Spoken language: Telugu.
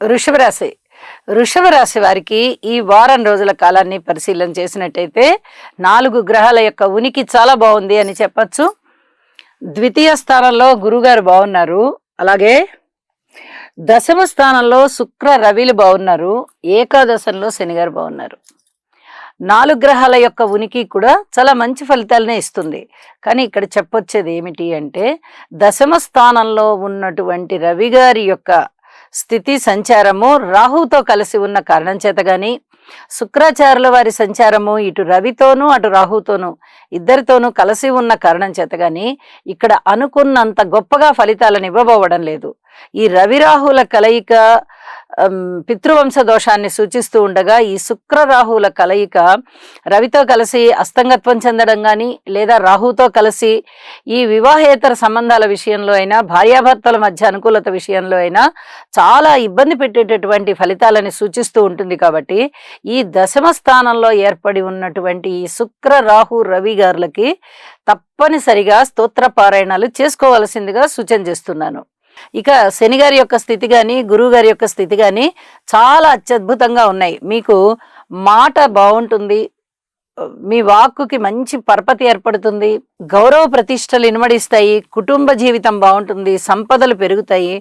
వృషభ రాశి వృషభ రాశి వారికి ఈ వారం రోజుల కాలాన్ని పరిశీలన చేసినట్టయితే 4 గ్రహాల యొక్క ఉనికి చాలా బాగుంది అని చెప్పచ్చు. ద్వితీయ స్థానంలో గురుగారు బాగున్నారు. అలాగే దశమ స్థానంలో శుక్ర రవిలు బాగున్నారు. ఏకాదశంలో శనిగారు బాగున్నారు. 4 గ్రహాల యొక్క ఉనికి కూడా చాలా మంచి ఫలితాలనే ఇస్తుంది. కానీ ఇక్కడ చెప్పొచ్చేది ఏమిటి అంటే, దశమ స్థానంలో ఉన్నటువంటి రవి గారి యొక్క స్థితి సంచారము రాహుతో కలిసి ఉన్న కారణం చేత గాని, శుక్రాచార్యుల వారి సంచారము ఇటు రవితోనూ అటు రాహుతోనూ ఇద్దరితోనూ కలిసి ఉన్న కారణం చేత గాని ఇక్కడ అనుకున్నంత గొప్పగా ఫలితాలను ఇవ్వబోవడం లేదు. ఈ రవి రాహుల కలయిక పితృవంశ దోషాన్ని సూచిస్తూ ఉండగా, ఈ శుక్ర రాహుల కలయిక రవితో కలిసి అస్తంగత్వం చెందడం కానీ, లేదా రాహుతో కలిసి ఈ వివాహేతర సంబంధాల విషయంలో అయినా, భార్యాభర్తల మధ్య అనుకూలత విషయంలో అయినా చాలా ఇబ్బంది పెట్టేటటువంటి ఫలితాలని సూచిస్తూ ఉంటుంది. కాబట్టి ఈ దశమ స్థానంలో ఏర్పడి ఉన్నటువంటి ఈ శుక్ర రాహు రవి గారులకి తప్పనిసరిగా స్తోత్ర పారాయణాలు చేసుకోవాల్సిందిగా సూచన చేస్తున్నాను. ఇక శని గారి యొక్క స్థితి కానీ, గురువు గారి యొక్క స్థితి కానీ చాలా అత్యద్భుతంగా ఉన్నాయి. మీకు మాట బాగుంటుంది, మీ వాక్కుకి మంచి పరపతి ఏర్పడుతుంది, గౌరవ ప్రతిష్టలు ఇనుమడిస్తాయి, కుటుంబ జీవితం బాగుంటుంది, సంపదలు పెరుగుతాయి,